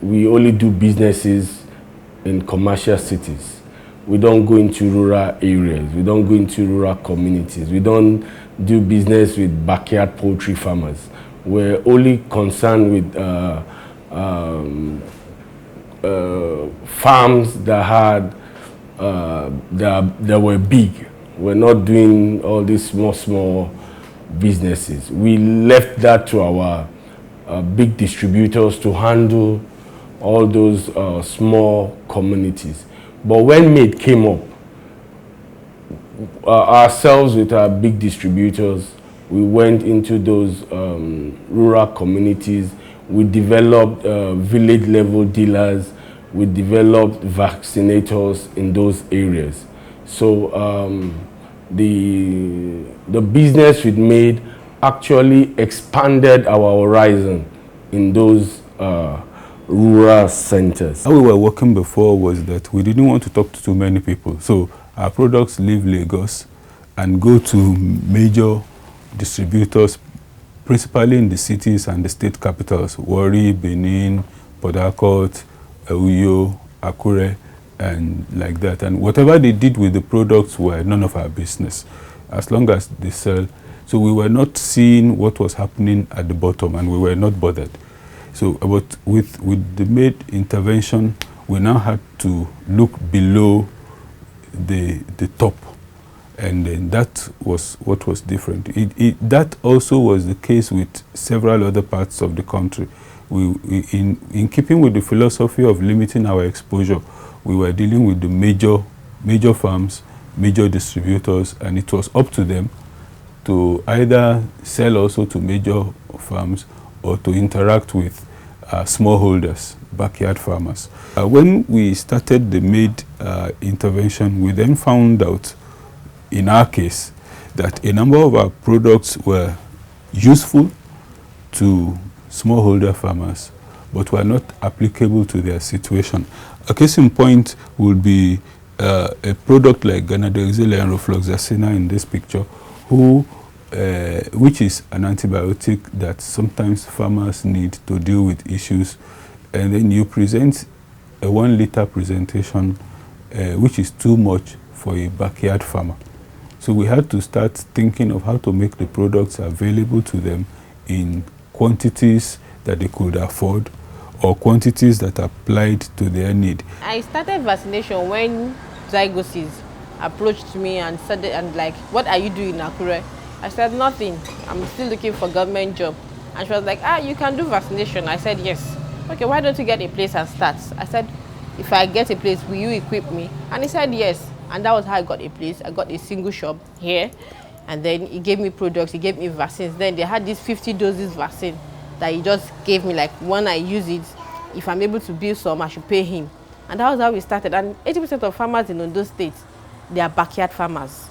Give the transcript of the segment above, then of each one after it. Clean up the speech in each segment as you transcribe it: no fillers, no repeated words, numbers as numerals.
we only do businesses in commercial cities. We don't go into rural areas. We don't go into rural communities. We don't do business with backyard poultry farmers. We're only concerned with farms that had that were big. We're not doing all these small businesses. We left that to our big distributors to handle all those small communities. But when MAID came up, ourselves with our big distributors, we went into those rural communities. We developed village level dealers. We developed vaccinators in those areas. So the business with MAID actually expanded our horizon in those rural centers. How we were working before was that we didn't want to talk to too many people. So our products leave Lagos and go to major distributors, principally in the cities and the state capitals, Warri, Benin, Port Harcourt, Uyo, Akure, and like that. And whatever they did with the products were none of our business, as long as they sell. So we were not seeing what was happening at the bottom, and we were not bothered. So, but with the MAID intervention, we now had to look below the top, and then that was what was different. That also was the case with several other parts of the country. In keeping with the philosophy of limiting our exposure, we were dealing with the major farms, major distributors, and it was up to them to either sell also to major farms or to interact with smallholders, backyard farmers. When we started the MAID intervention, we then found out, in our case, that a number of our products were useful to smallholder farmers, but were not applicable to their situation. A case in point would be a product like Ganadoxil and rofloxacin in this picture, which is an antibiotic that sometimes farmers need to deal with issues, and then you present a 1 liter presentation, which is too much for a backyard farmer. So we had to start thinking of how to make the products available to them in quantities that they could afford, or quantities that applied to their need. I started vaccination when Zygosis approached me and said, like, what are you doing in Akure? I said, nothing. I'm still looking for government job. And she was like, you can do vaccination. I said, yes. Okay, why don't you get a place and start? I said, if I get a place, will you equip me? And he said, yes. And that was how I got a place. I got a single shop here. And then he gave me products, he gave me vaccines. Then they had this 50 doses vaccine that he just gave me, like, when I use it, if I'm able to build some, I should pay him. And that was how we started. And 80% of farmers in Ondo State, they are backyard farmers.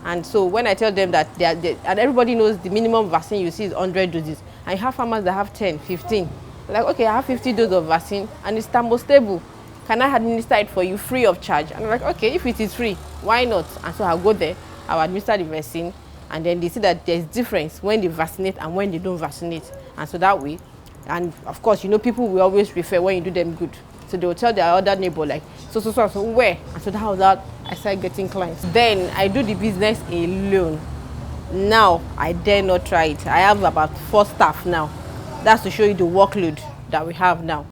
And so when I tell them that and everybody knows the minimum vaccine you see is 100 doses, and you have farmers that have 10, 15. Like, okay, I have 50 doses of vaccine and it's thermostable. Can I administer it for you free of charge? And I'm like, okay, if it is free, why not? And so I'll go there, I'll administer the vaccine, and then they see that there's difference when they vaccinate and when they don't vaccinate. And so that way, and of course, you know, people will always refer when you do them good. So they will tell their other neighbor, like, so where? And so that was that I started getting clients. Then I do the business alone. Now, I dare not try it. I have about 4 staff now. That's to show you the workload that we have now.